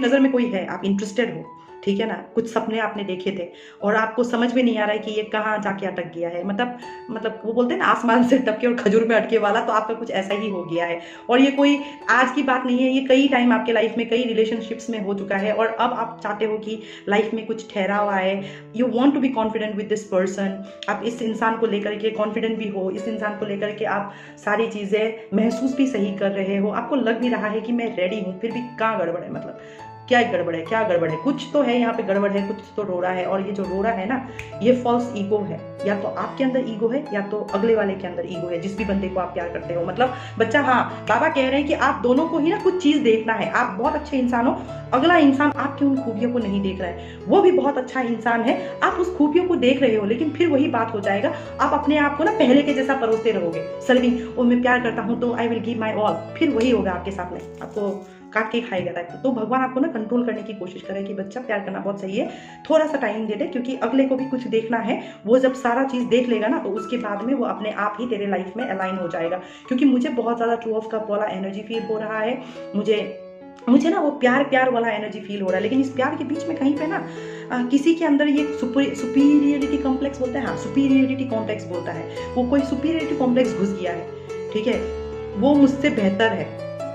नज़र में कोई है, आप इंटरेस्टेड हो, ठीक है ना, कुछ सपने आपने देखे थे और आपको समझ में नहीं आ रहा है कि ये कहाँ जाके अटक गया है, मतलब वो बोलते हैं ना आसमान से अटके और खजूर में अटके वाला, तो आपका कुछ ऐसा ही हो गया है। और ये कोई आज की बात नहीं है, ये कई टाइम आपके लाइफ में कई रिलेशनशिप्स में हो चुका है और अब आप चाहते हो कि लाइफ में कुछ ठहराव आए। You want to be confident with this person, आप इस इंसान को लेकर के कॉन्फिडेंट भी हो, इस इंसान को लेकर के आप सारी चीज़ें महसूस भी सही कर रहे हो, आपको लग भी रहा है कि मैं रेडी हूँ, फिर भी कहाँ गड़बड़ है, मतलब क्या गड़बड़ है, क्या गड़बड़ है, कुछ तो है यहाँ पे गड़बड़ है, कुछ तो रो रहा है। और ये जो रो रहा है ना, ये फॉल्स ईगो है, या तो आपके अंदर ईगो है या तो अगले वाले के अंदर ईगो है, जिस भी बंदे को आप प्यार करते हो। मतलब बच्चा, हाँ, बाबा कह रहे हैं कि आप दोनों को ही ना कुछ चीज देखना है। आप बहुत अच्छे इंसान हो, अगला इंसान आपकी उन खूबियों को नहीं देख रहा है, वो भी बहुत अच्छा इंसान है, आप उस खूबियों को देख रहे हो, लेकिन फिर वही बात हो जाएगा, आप अपने आप को ना पहले के जैसा परोसते रहोगे, सर्विंग, ओ मैं प्यार करता हूँ तो I will give my all, फिर वही होगा आपके साथ में, आपको काट के खाएगा टाइप। तो भगवान आपको ना कंट्रोल करने की कोशिश करे कि बच्चा प्यार करना बहुत सही है, थोड़ा सा टाइम दे दे, क्योंकि अगले को भी कुछ देखना है। वो जब सारा चीज देख लेगा ना, तो उसके बाद में वो अपने आप ही तेरे लाइफ में अलाइन हो जाएगा। क्योंकि मुझे बहुत ज्यादा टू ऑफ कप वाला एनर्जी फील हो रहा है, मुझे ना वो प्यार प्यार वाला एनर्जी फील हो रहा है, लेकिन इस प्यार के बीच में कहीं पे ना किसी के अंदर ये सुपीरियरिटी कॉम्प्लेक्स बोलता है, हाँ सुपीरियरिटी कॉम्प्लेक्स बोलता है, वो कोई सुपीरियरिटी कॉम्प्लेक्स घुस गया है, ठीक है, वो मुझसे बेहतर है।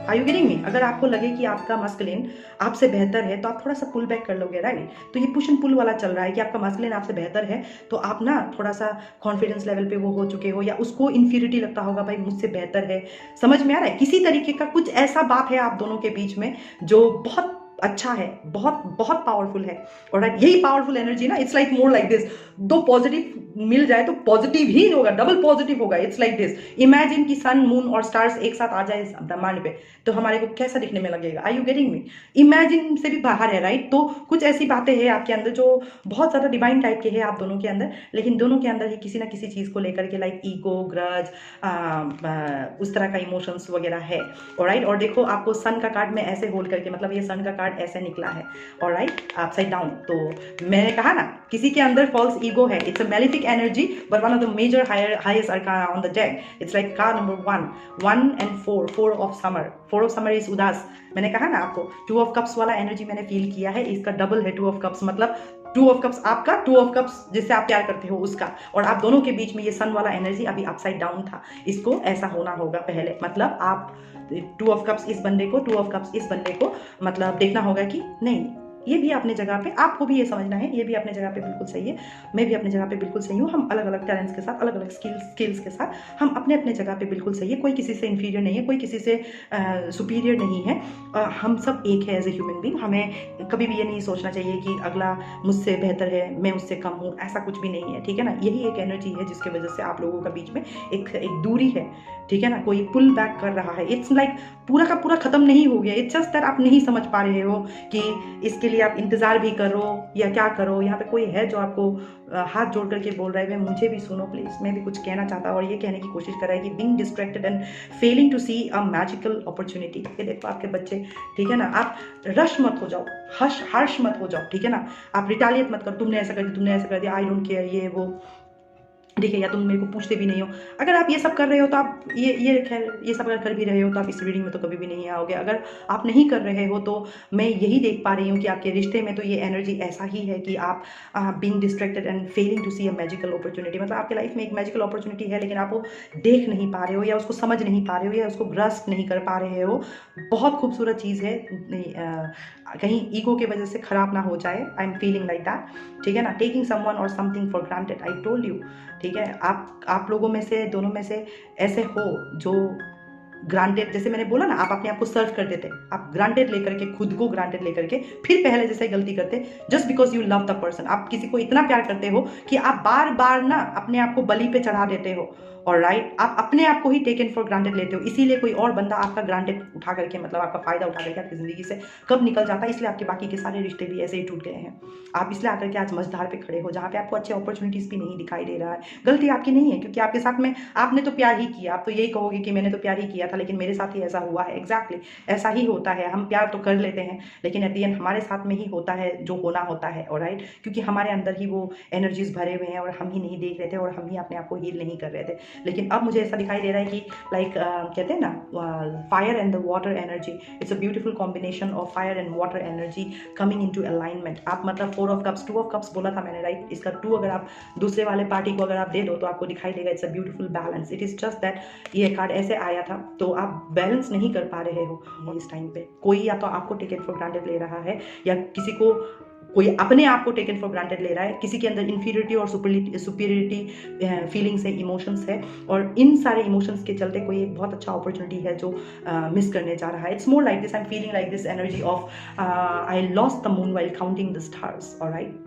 Are you getting me? अगर आपको लगे कि आपका मस्कुलिन आपसे बेहतर है तो आप थोड़ा सा पुल बैक कर लोगे, राइट? तो ये पुश एंड पुल वाला चल रहा है कि आपका मस्कुलिन आपसे बेहतर है, तो आप ना थोड़ा सा कॉन्फिडेंस लेवल पे वो हो चुके हो, या उसको इन्फीरिटी लगता होगा, भाई मुझसे बेहतर है। समझ में आ रहा है? किसी तरीके का कुछ ऐसा बात है आप दोनों के बीच में जो बहुत अच्छा है, बहुत बहुत पावरफुल है। ऑलराइट, यही पावरफुल एनर्जी ना, it's like more like this, दो पॉजिटिव मिल जाए तो पॉजिटिव ही होगा, डबल पॉजिटिव होगा। इट्स लाइक दिस, इमेजिन कि सन मून और स्टार्स एक साथ आ जाए इस ब्रह्मांड पे, तो हमारे को कैसा दिखने में लगेगा? Are you getting me? Imagine से भी बाहर है, राइट? तो कुछ ऐसी बातें हैं आपके अंदर जो बहुत ज्यादा डिवाइन टाइप के है आप दोनों के अंदर, लेकिन दोनों के अंदर ही किसी ना किसी चीज को लेकर के, लाइक ईगो, ग्रज, उस तरह का इमोशंस वगैरह है। ऑलराइट, और देखो आपको सन का कार्ड में ऐसे होल्ड करके, मतलब ये सन का कार्ड ऐसे निकला है, ऑलराइट, अपसाइड डाउन। तो मैंने कहा ना, किसी के अंदर फॉल्स ईगो है, it's a malefic energy, but one of the major highest arcana on the deck, it's like card number 1 and 4, 4 of summer is उदास। मैंने कहा ना आपको, 2 ऑफ कप्स वाला एनर्जी मैंने फील किया है, इसका डबल है 2 ऑफ कप्स, मतलब 2 ऑफ कप्स आपका, 2 ऑफ कप्स जिससे आप प्यार करते हो उसका, और आप दोनों के बीच में ये सन वाला एनर्जी अभी अपसाइड डाउन था। इसको ऐसा होना होगा पहले, मतलब आप 2 ऑफ कप्स इस बंदे को, 2 ऑफ कप्स इस बंदे को, मतलब देखना होगा कि नहीं, ये भी अपने जगह पे, आपको भी ये समझना है, ये भी अपने जगह पे बिल्कुल सही है, मैं भी अपने जगह पे बिल्कुल सही हूँ। हम अलग अलग टैलेंट्स के साथ, अलग अलग स्किल्स के साथ हम अपने अपने जगह पे बिल्कुल सही है। कोई किसी से इन्फीरियर नहीं है, कोई किसी से सुपीरियर नहीं है। हम सब एक है एज ए ह्यूमन बींग। हमें कभी भी ये नहीं सोचना चाहिए कि अगला मुझसे बेहतर है, मैं उससे कम हूँ, ऐसा कुछ भी नहीं है, ठीक है ना? यही एक एनर्जी है जिसकी वजह से आप लोगों के बीच में एक दूरी है, ठीक है ना? कोई पुल बैक कर रहा है। इट्स लाइक पूरा का पूरा खत्म नहीं हो गया, इट्स जस्ट दैट आप नहीं समझ पा रहे हो कि इसके लिए आप इंतजार भी करो या क्या करो। यहाँ पे कोई है जो आपको हाथ जोड़ करके बोल रहा है, मुझे भी सुनो प्लीज, मैं भी कुछ कहना चाहता हूँ, और ये कहने की कोशिश कर रहा है कि being distracted and failing to see a magical opportunity. ये देखो आपके बच्चे, ठीक है ना? आप रश मत हो जाओ, हर्ष मत हो जाओ, ठीक है ना? आप रिटालिएट मत करो, तुमने ऐसा कर दिया, तुमने ऐसा कर दिया, आई डोंट केयर, ये वो, ठीक है, या तुम मेरे को पूछते भी नहीं हो। अगर आप ये सब कर रहे हो तो आप ये खैर ये सब अगर कर भी रहे हो तो आप इस रीडिंग में तो कभी भी नहीं आओगे। अगर आप नहीं कर रहे हो तो मैं यही देख पा रही हूँ कि आपके रिश्ते में तो ये एनर्जी ऐसा ही है कि आप being distracted and failing to see a magical opportunity. मतलब आपके लाइफ में एक मैजिकल अपॉर्चुनिटी है, लेकिन आप वो देख नहीं पा रहे हो, या उसको समझ नहीं पा रहे हो, या उसको ग्रस्प नहीं कर पा रहे हो। बहुत खूबसूरत चीज़ है, कहीं ईगो की वजह से खराब ना हो जाए। I am feeling like that, ठीक है ना? टेकिंग समवन और something for granted, I told you, ठीक है? आप लोगों में से, दोनों में से ऐसे हो जो ग्रांटेड, जैसे मैंने बोला ना, आप अपने आप को सर्व कर देते, आप ग्रांटेड लेकर के, खुद को ग्रांटेड लेकर के फिर पहले जैसे गलती करते, just because you love the person. आप किसी को इतना प्यार करते हो कि आप बार बार ना अपने आप को बलि पे चढ़ा देते हो, और राइट, आप अपने आप को ही टेकन फॉर ग्रांटेड लेते हो। इसीलिए कोई और बंदा आपका ग्रांटेड उठा करके, मतलब आपका फायदा उठा करके आपकी जिंदगी से कब निकल जाता है। इसलिए आपके बाकी के सारे रिश्ते भी ऐसे ही टूट गए हैं। आप इसलिए आकर के आज मझधार पे खड़े हो, जहाँ पे आपको अच्छे अपॉर्चुनिटीज भी नहीं दिखाई दे रहा है। गलती आपकी नहीं है, क्योंकि आपके साथ में आपने तो प्यार ही किया। आप तो यही कहोगे कि मैंने तो प्यार ही किया था, लेकिन मेरे साथ ही ऐसा हुआ है। एग्जैक्टली ऐसा ही होता है। हम प्यार तो कर लेते हैं, लेकिन एट द एंड हमारे साथ में ही होता है जो होना होता है, ऑलराइट, क्योंकि हमारे अंदर ही वो एनर्जीज भरे हुए हैं और हम ही नहीं देख रहे थे, और हम ही अपने आप को हील नहीं कर रहे थे। लेकिन अब मुझे ऐसा दिखाई दे रहा है कि लाइक कहते हैं ना fire and the water energy, it's a beautiful combination of fire and water energy coming into alignment. आप मतलब 4 ऑफ कप्स 2 ऑफ कप्स बोला था मैंने, राइट? इसका 2 अगर आप दूसरे वाले पार्टी को अगर आप दे दो तो आपको दिखाई देगा it's a beautiful balance. It is just that ये कार्ड ऐसे आया था तो आप बैलेंस नहीं कर पा रहे हो इस टाइम पे। कोई या तो आपको टेकन फॉर ग्रांटेड ले रहा है या किसी को कोई अपने आप को टेकन फॉर ग्रांटेड ले रहा है, किसी के अंदर इंफीरियरिटी और सुपीरियरिटी फीलिंग्स है, इमोशंस है, और इन सारे इमोशंस के चलते कोई एक बहुत अच्छा अपॉर्चुनिटी है जो मिस करने जा रहा है। It's more like this, I am feeling like this energy of I lost the moon while counting the stars, alright?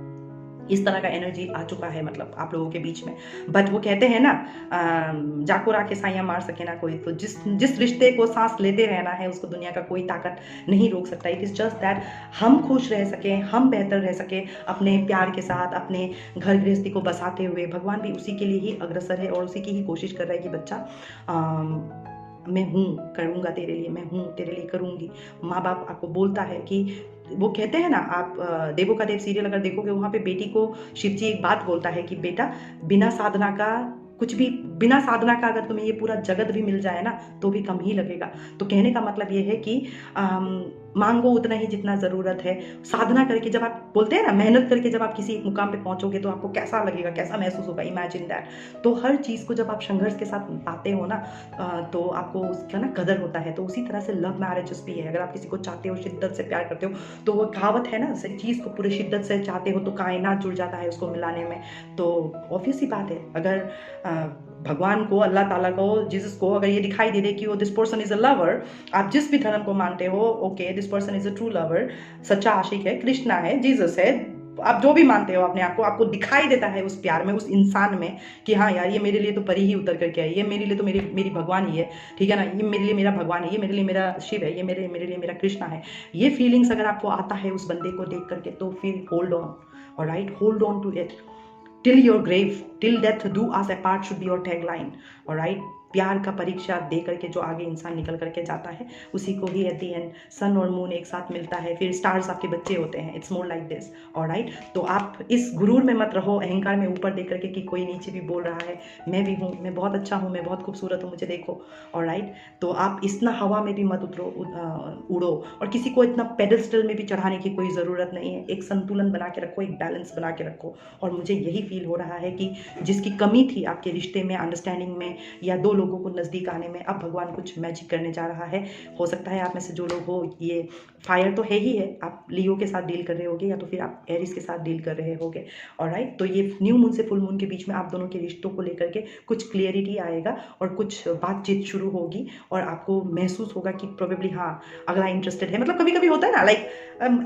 इस तरह का एनर्जी आ चुका है मतलब आप लोगों के बीच में। बट वो कहते हैं ना जाको राखे साइयां मार सके ना कोई, तो जिस रिश्ते को सांस लेते रहना है उसको दुनिया का कोई ताकत नहीं रोक सकता। इट इज़ जस्ट दैट हम खुश रह सकें, हम बेहतर रह सकें अपने प्यार के साथ, अपने घर गृहस्थी को बसाते हुए। भगवान भी उसी के लिए ही अग्रसर है और उसी की ही कोशिश कर रहा है कि बच्चा मैं हूँ, करूँगा तेरे लिए, मैं हूँ तेरे लिए, करूँगी। माँ बाप आपको बोलता है कि वो कहते हैं ना, आप देवों का देव सीरियल अगर देखोगे वहाँ पे बेटी को शिवजी एक बात बोलता है कि बेटा बिना साधना का कुछ भी, बिना साधना का अगर तुम्हें ये पूरा जगत भी मिल जाए ना तो भी कम ही लगेगा। तो कहने का मतलब ये है कि मांगो उतना ही जितना ज़रूरत है। साधना करके जब आप बोलते हैं ना, मेहनत करके जब आप किसी एक मुकाम पे पहुंचोगे तो आपको कैसा लगेगा, कैसा महसूस होगा, इमेजिन दैट। तो हर चीज़ को जब आप संघर्ष के साथ पाते हो ना तो आपको उसका ना कदर होता है। तो उसी तरह से लव मैरिजेस भी है। अगर आप किसी को चाहते हो, शिद्दत से प्यार करते हो, तो वो कहावत है ना, चीज़ को पूरे शिद्दत से चाहते हो तो कायनात जुड़ जाता है उसको मिलाने में। तो ऑब्वियस सी बात है, अगर भगवान को, अल्लाह ताला को, जीसस को अगर ये दिखाई दे दे कि वो this person is a lover, आप जिस भी धर्म को मानते हो, okay this person is a true lover, सच्चा आशिक है, कृष्णा है, जीसस है, आप जो भी मानते हो अपने आप को, आपको दिखाई देता है उस प्यार में, उस इंसान में कि हाँ यार ये मेरे लिए तो परी ही उतर करके आई, ये मेरे लिए तो मेरी भगवान ही है, ठीक है ना, ये मेरे लिए मेरा भगवान है, ये मेरे लिए मेरा शिव है, ये मेरे लिए मेरा कृष्णा है। ये फीलिंग्स अगर आपको आता है उस बंदे को देख करके तो फिर hold on, alright, hold on to it till your grave, till death do us apart should be your tagline, alright? प्यार का परीक्षा दे करके जो आगे इंसान निकल करके जाता है उसी को ही एट द एंड सन और मून एक साथ मिलता है, फिर स्टार्स आपके बच्चे होते हैं। It's more like this, alright? तो आप इस गुरूर में मत रहो, अहंकार में ऊपर देख करके कि कोई नीचे भी बोल रहा है, मैं भी हूँ, मैं बहुत अच्छा हूँ, मैं बहुत खूबसूरत हूँ, मुझे देखो, ऑलराइट? तो आप इतना हवा में भी मत उड़ो और किसी को इतना पेडस्टल में भी चढ़ाने की कोई ज़रूरत नहीं है। एक संतुलन बना के रखो, एक बैलेंस बना के रखो। और मुझे यही फील हो रहा है कि जिसकी कमी थी आपके रिश्ते में, अंडरस्टैंडिंग में, या दो लोगों को नज़दीक आने में, अब भगवान कुछ मैजिक करने जा रहा है। हो सकता है आप में से जो लोग हो, ये फायर तो है ही है, आप लियो के साथ डील कर रहे होगे या तो फिर आप एरिस के साथ डील कर रहे होगे, ऑलराइट? तो ये न्यू मून से फुल मून के बीच में आप दोनों के रिश्तों को लेकर के कुछ क्लियरिटी आएगा और कुछ बातचीत शुरू होगी और आपको महसूस होगा कि प्रोबेबली हाँ अगला इंटरेस्टेड है। मतलब कभी कभी होता है ना, लाइक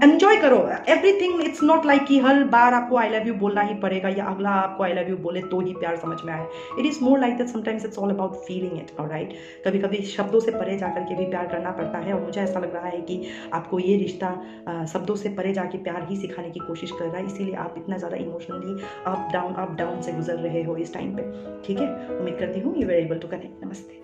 एंजॉय करो एवरीथिंग। इट्स नॉट लाइक कि हर बार आपको आई लव यू बोलना ही पड़ेगा या अगला आपको आई लव यू बोले तो ही प्यार समझ में आए। It is more like that, sometimes it's all about feeling it, alright? कभी कभी शब्दों से परे जाकर के भी प्यार करना पड़ता है और मुझे ऐसा लग रहा है कि आपको ये रिश्ता शब्दों से परे जाके प्यार ही सिखाने की कोशिश कर रहा है, इसीलिए आप इतना ज़्यादा इमोशनली अप डाउन से गुजर रहे हो इस टाइम पे, ठीक है? उम्मीद करती हूँ you were able to connect. नमस्ते।